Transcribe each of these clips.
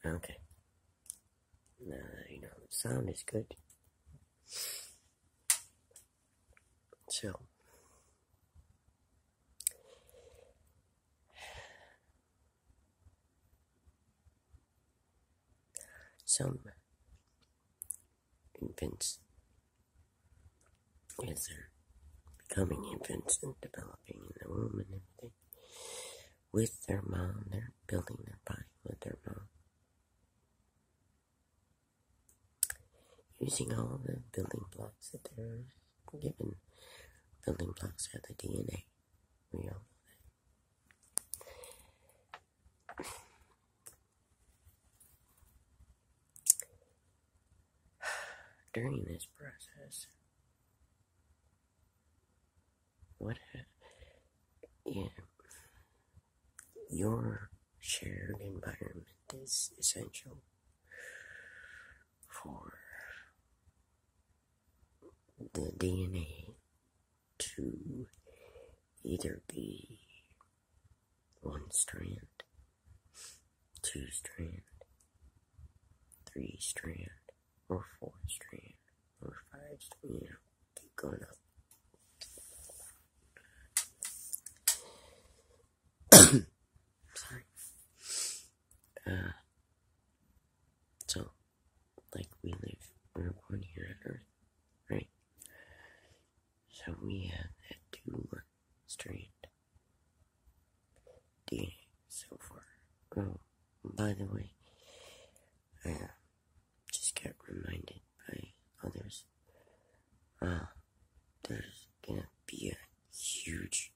Okay. Now that you know the sound is good. So, some infants, as they're becoming infants and developing in the womb and everything, with their mom, they're building their body with their mom. Using all the building blocks that they're given. Building blocks are the DNA. We all know that. During this process, your shared environment is essential for the DNA to either be one strand, two strand, three strand, or four strand, or five strand, keep going up. Sorry. So, like we're born here at Earth, right? So we have that two-strand DNA so far. Oh, by the way, I just got reminded by others, there's gonna be a huge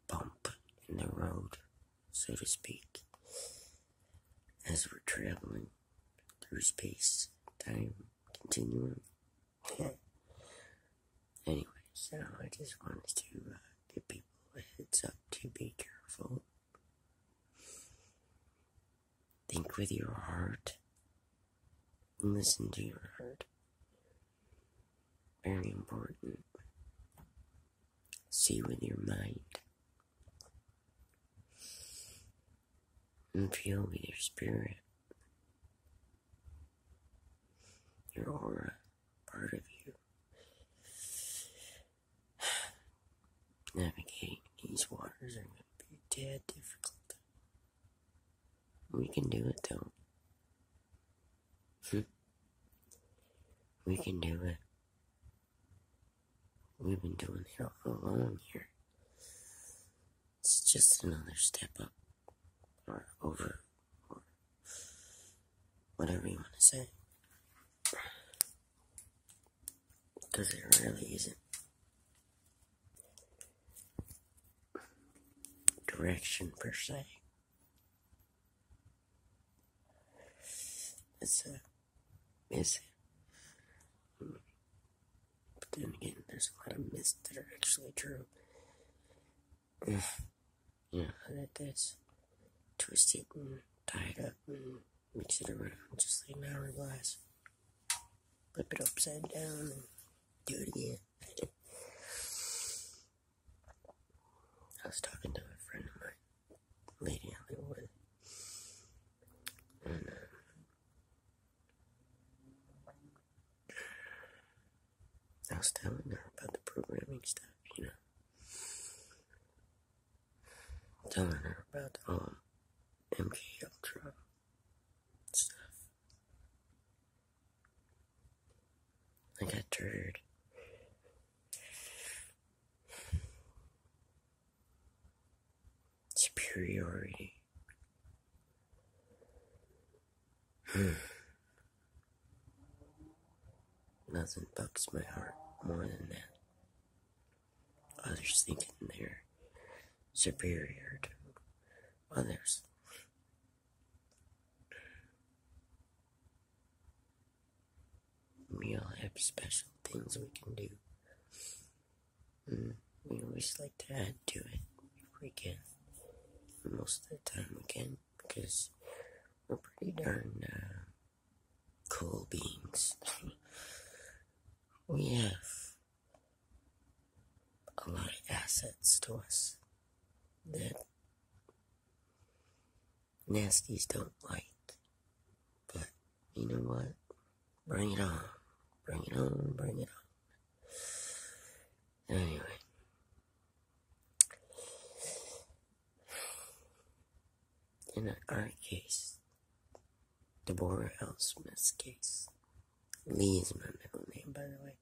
bump in the road, so to speak, as we're traveling through space-time continuum. Anyway, so I just wanted to give people a heads up to be careful. Think with your heart. Listen to your heart. Very important. See with your mind. And feel with your spirit. Your aura, part of you. Navigating these waters are going to be a tad difficult. We can do it though. We can do it. We've been doing it all along here. It's just another step up, or over, or whatever you want to say. Because it really isn't. Direction per se. It's but then again, there's a lot of myths that are actually true. That's twisted and tied up and mix it around just like an hourglass. Flip it upside down and do it again. I was talking to a friend of mine, Lady Hollywood, and I was telling her about the programming stuff, telling her about MK Ultra stuff. I got triggered. Superiority. Nothing bugs my heart more than that. Others thinking they're superior to others. We all have special things we can do. We always like to add to it if we can. Most of the time we can, because we're pretty darn cool beings. We have a lot of assets to us that nasties don't like. But you know what? Bring it on. Bring it on, bring it on. Anyway. In our case, Deborah L. Smith's case. Lee is my middle name, by the way.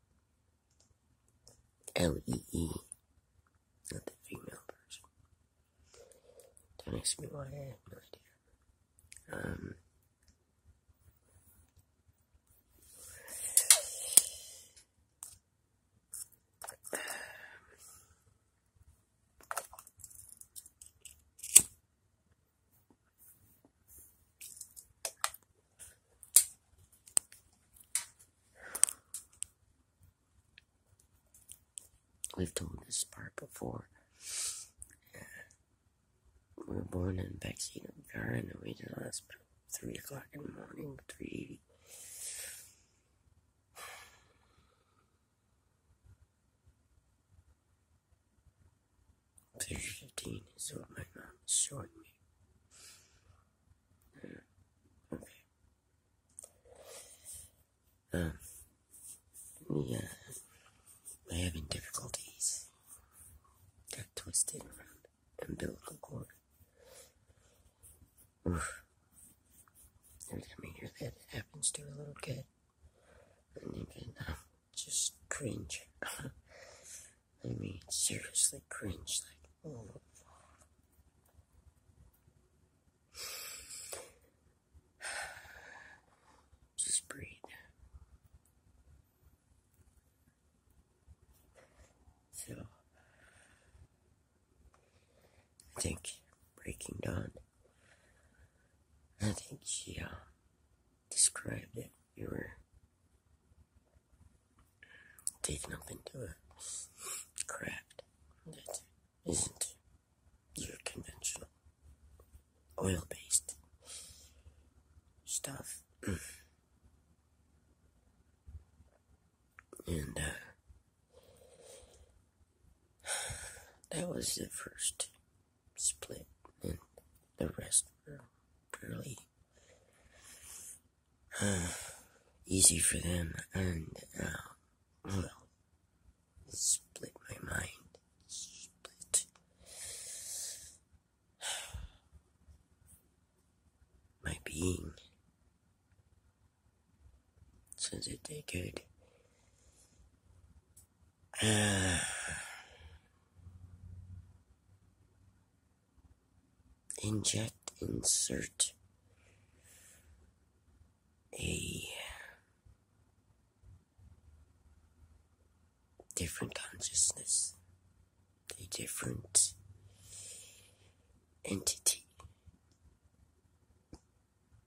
L-E-E. Not the female version. Don't ask me why, I have no idea. We've told this part before. We were born in the backseat of a car and we waited in the hospital 3 o'clock in the morning, 3:80. $3:15 is what my mom is showing me. Okay. I'm having difficulties. Got twisted around umbilical cord. Oof. Every time I hear that, it happens to a little kid. And even just cringe. I mean, seriously cringe. Like, oh. Just breathe. So, I think Breaking Dawn, I think she described it. You were taken up into a craft that isn't your conventional oil-based stuff. And that was the first split, and the rest were fairly easy for them, and well, it split my mind. Split my being, so that they could insert a different consciousness, a different entity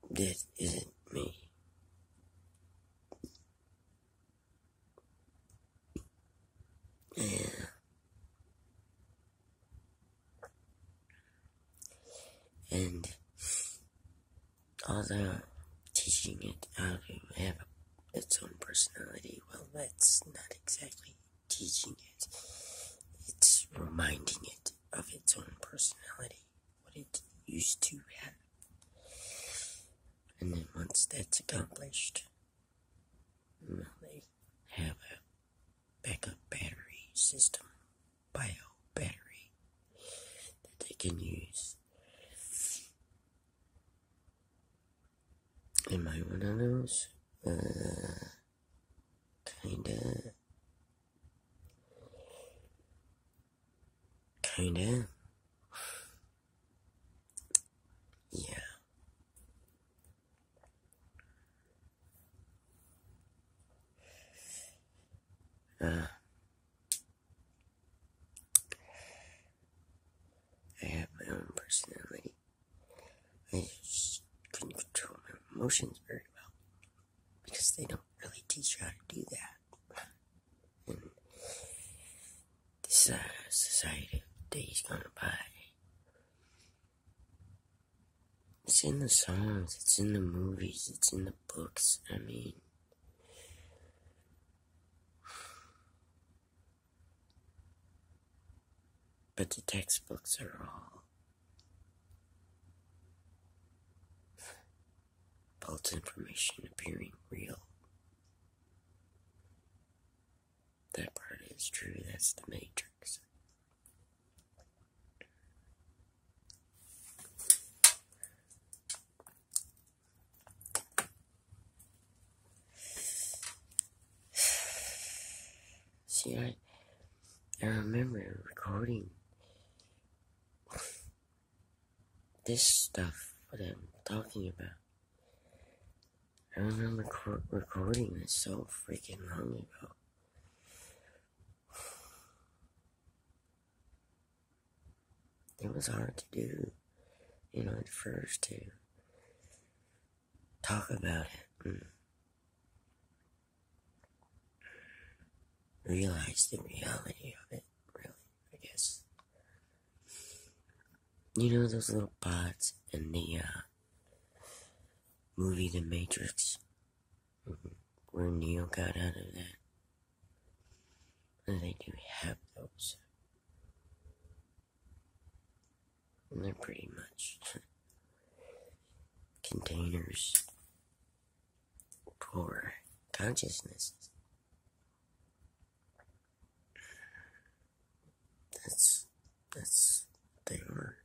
that isn't me. Yeah. And although teaching it how to have its own personality, well, that's not exactly teaching it. It's reminding it of its own personality, what it used to have. And then once that's accomplished, well, they have a backup battery system, bio battery, that they can use. Am I one of those? Kinda. Yeah. I have my own personality. I just couldn't control my emotions very well, because they don't really teach you how to do that. And this society of days gone by, it's in the songs, it's in the movies, it's in the books. I mean, but the textbooks are all false information appearing real. That part is true, that's the Matrix. See, I remember recording this stuff, what I'm talking about. I remember recording this so freaking long ago. It was hard to do, at first to talk about it and realize the reality of it, really, I guess. Those little pods in the movie The Matrix, where Neo got out of that? And they do have those. And they're pretty much containers for consciousness. That's what they are.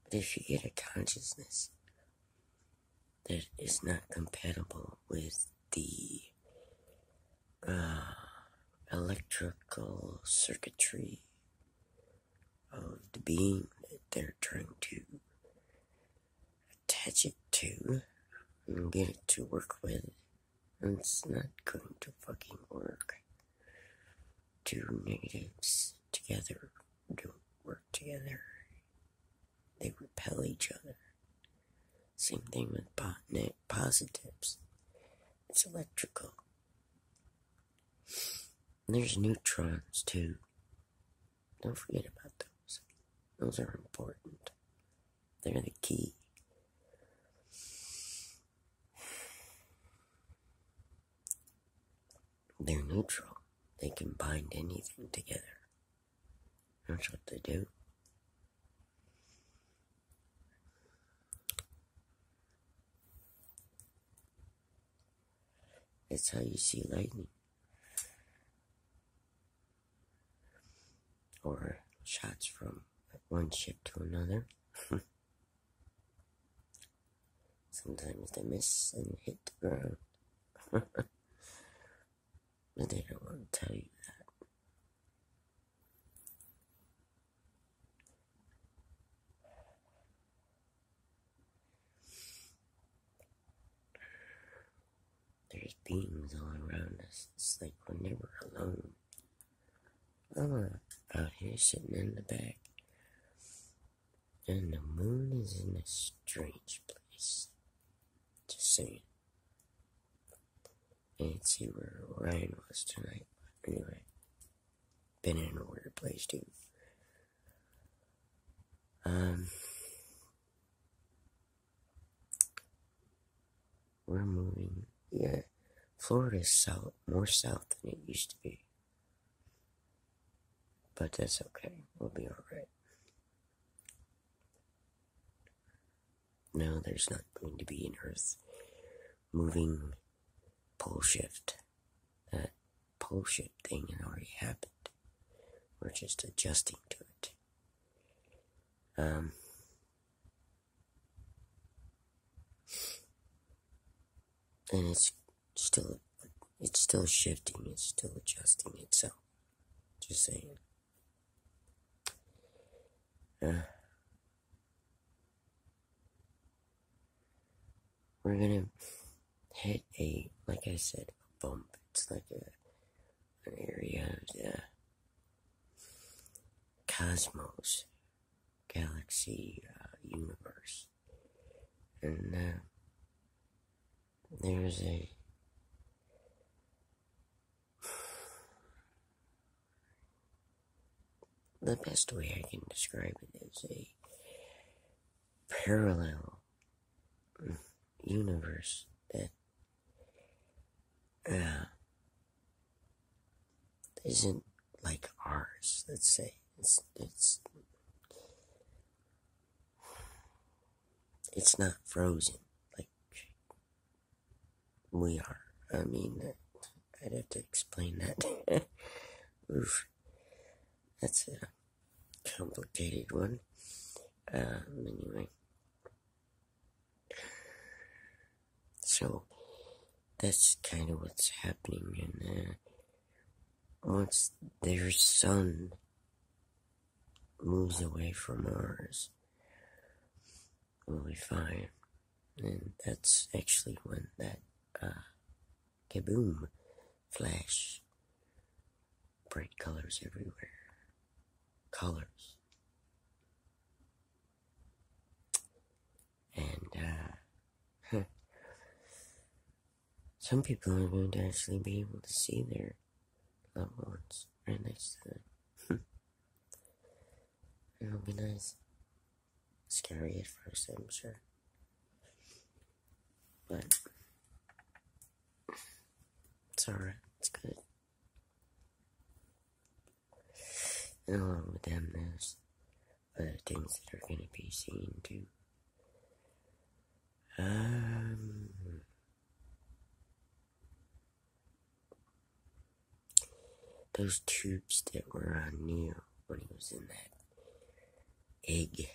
But if you get a consciousness that is not compatible with the electrical circuitry of the being that they're trying to attach it to and get it to work with, it's not going to fucking work. Two negatives together don't work together. They repel each other. Same thing with net positives. It's electrical. And there's neutrons too. Don't forget about those. Those are important. They're the key. They're neutral. They can bind anything together. That's what they do. That's how you see lightning. Or shots from one ship to another. Sometimes they miss and hit the ground. But they don't want to tell you that. There's beings all around us. It's like we're never alone. I'm out here sitting in the back, and the moon is in a strange place. Just saying. Can't see where Ryan was tonight. But anyway, been in a weird place too. We're moving. Yeah, Florida's more south than it used to be. But that's okay. We'll be alright. No, there's not going to be an Earth moving pole shift. That pole shift thing had already happened. We're just adjusting to it. And it's still shifting, it's still adjusting itself. Just saying. We're gonna hit like I said, a bump. It's like an area of the cosmos, galaxy, universe. And there's the best way I can describe it is a parallel universe that isn't like ours, let's say. It's not frozen like we are. I mean, I'd have to explain that. Oof. That's a complicated one. Anyway. So, that's kind of what's happening, and once their sun moves away from ours, we'll be fine. And that's actually when that kaboom flash, bright colors everywhere, colors, and some people are going to actually be able to see their loved ones right next to them. It'll be nice. Scary at first, I'm sure. But it's alright, it's good. And along with them, there's other things that are going to be seen too. Those tubes that were on Neo when he was in that egg.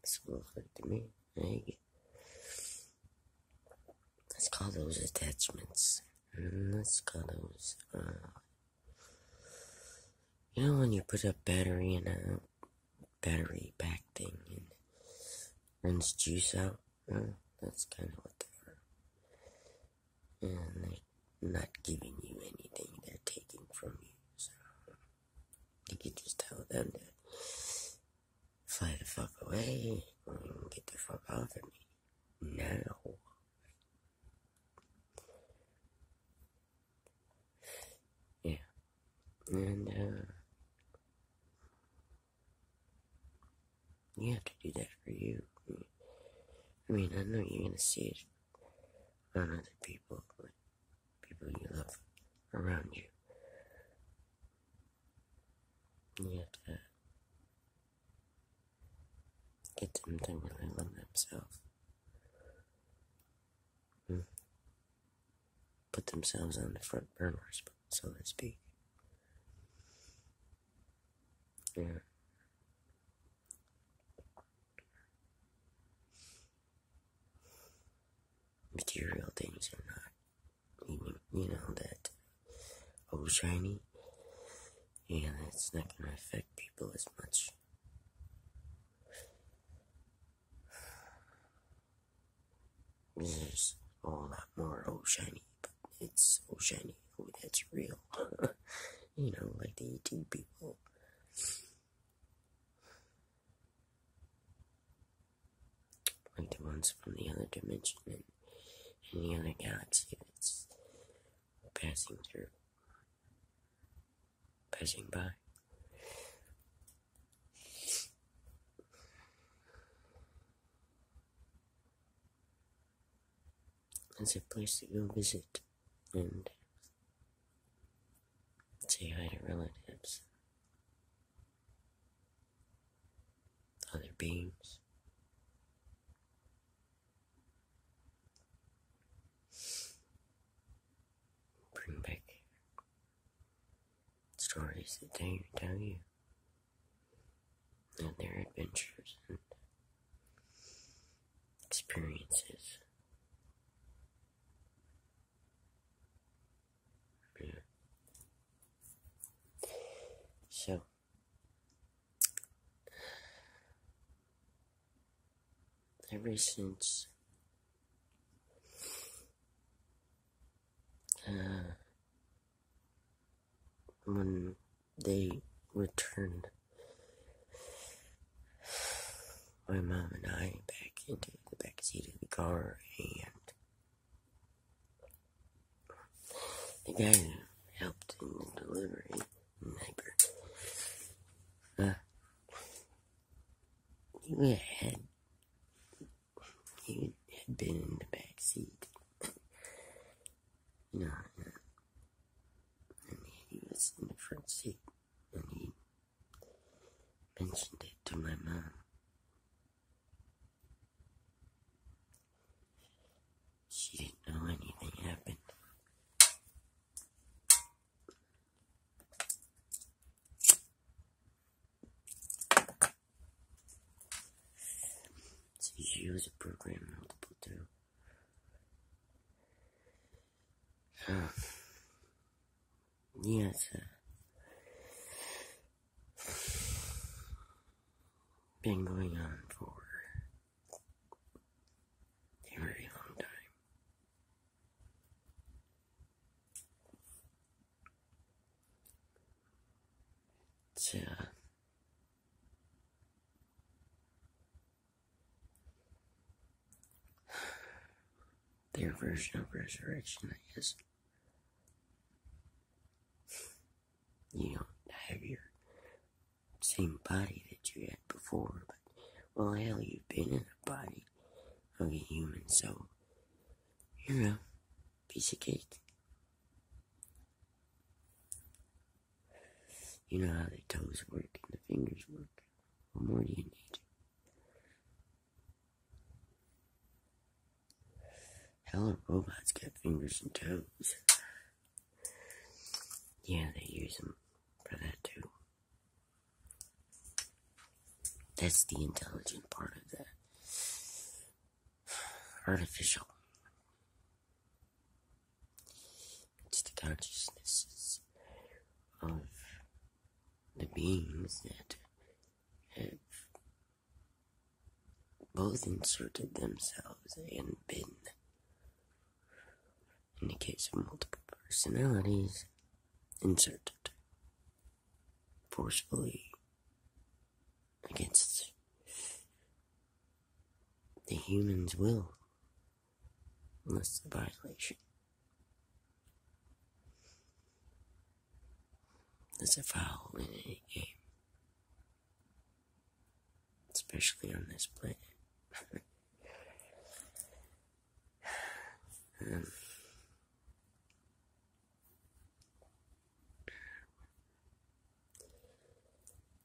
That's what it looked like to me, egg. Let's call those attachments. Let's call those, you know when you put a battery in a battery pack thing and runs juice out? That's kind of what they are. And they're not giving you anything, they're taking from you. So you can just tell them to fly the fuck away and get the fuck off of me now. Yeah. And you have to do that for you. I mean, I know you're gonna see it on other people, like people you love around you. You have to get them to really love themselves. Put themselves on the front burners, so to speak. Yeah. Material things are not, you know, that shiny. Yeah, that's not gonna affect people as much. There's a whole lot more shiny, but it's shiny. Oh, that's real. You know, like the ET people. Like the ones from the other dimension and any other galaxy that's passing by. It's a place to go visit and say hi to relatives, other beings. Bring back stories that they tell you and their adventures and experiences. Yeah. So, ever since when they returned my mom and I back into the backseat of the car, and the guy who helped in the delivery, neighbor, he had been in the back seat, you know, different state, and he mentioned it to my mom. She didn't know anything happened. See, she was a program multiple too. Yes, been going on for a very long time. It's their version of resurrection, I guess. You don't have your same body that you had before, but, well, hell, you've been in a body of a human, so, piece of cake. You know how the toes work and the fingers work. What more do you need? Hell, a robot's got fingers and toes. Yeah, they use them for that too. That's the intelligent part of that. Artificial. It's the consciousnesses of the beings that have both inserted themselves and been, in the case of multiple personalities, inserted forcefully against the human's will. That's the violation. That's a foul in any game, especially on this planet.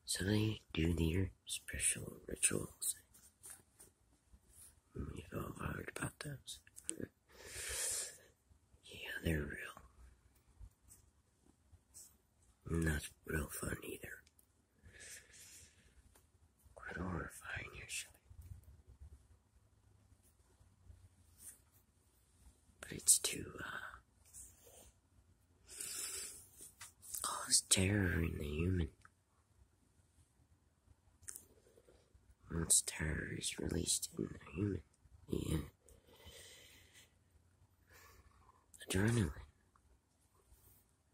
So they do their special rituals. You've all heard about those. Yeah, they're real. Not real fun either. Quite horrifying, actually. But it's to cause terror in the human. Once terror is released in the human, the adrenaline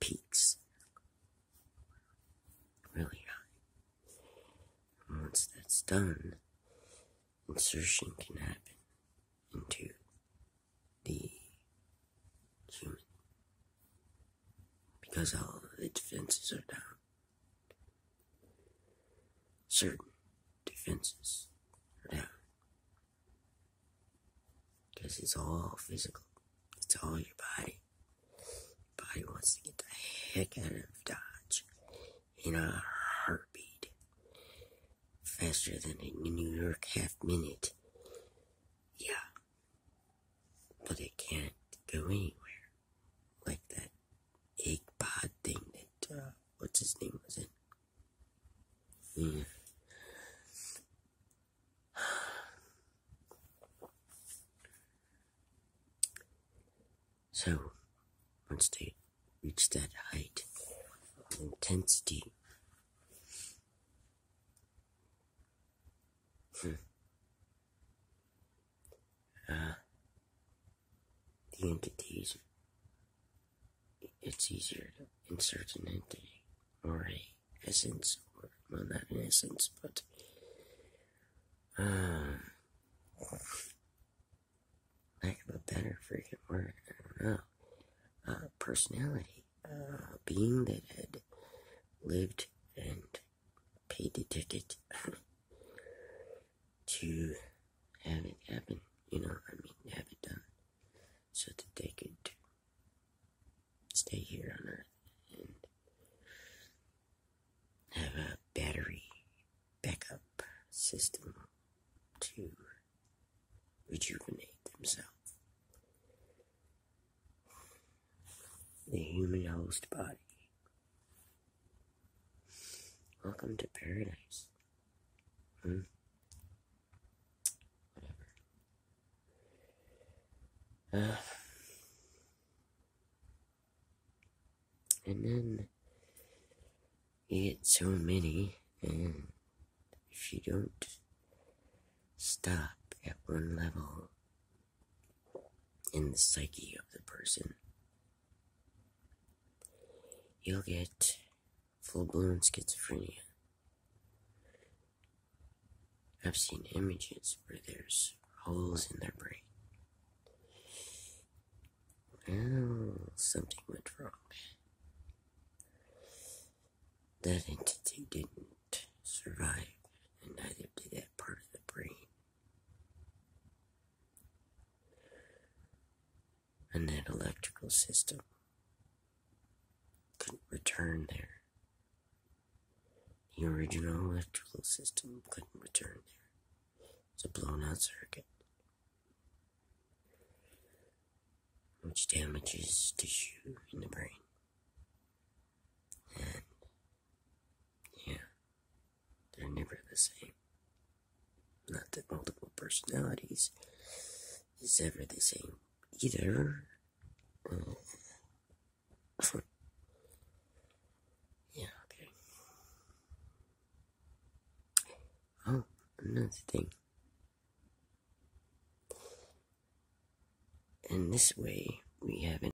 peaks really high. And once that's done, insertion can happen into the human, because all of the defenses are down. Certain defenses are down, because it's all physical. It's all your body. Your body wants to get the heck out of Dodge in a heartbeat, faster than a New York half minute. Yeah, but it can't go anywhere, like that egg pod thing that what's his name was in. Yeah. So, once they reach that height of intensity, the entities, it's easier to insert an entity, or a essence, or, well, not an essence, but, lack of a better freaking word, I don't know, personality, being that had lived and paid the ticket to have it happen, have it done, so that they could stay here on Earth and system to rejuvenate themselves. The human host body. Welcome to paradise. Whatever. And then you get so many, and if you don't stop at one level in the psyche of the person, you'll get full-blown schizophrenia. I've seen images where there's holes in their brain. Well, something went wrong. That entity didn't survive, and neither did that part of the brain. And that electrical system couldn't return there. The original electrical system couldn't return there. It's a blown out circuit, which damages tissue in the brain. And yeah, they're never the same. Not that multiple personalities is ever the same either. Yeah, okay. Oh, another thing. In this way, we have an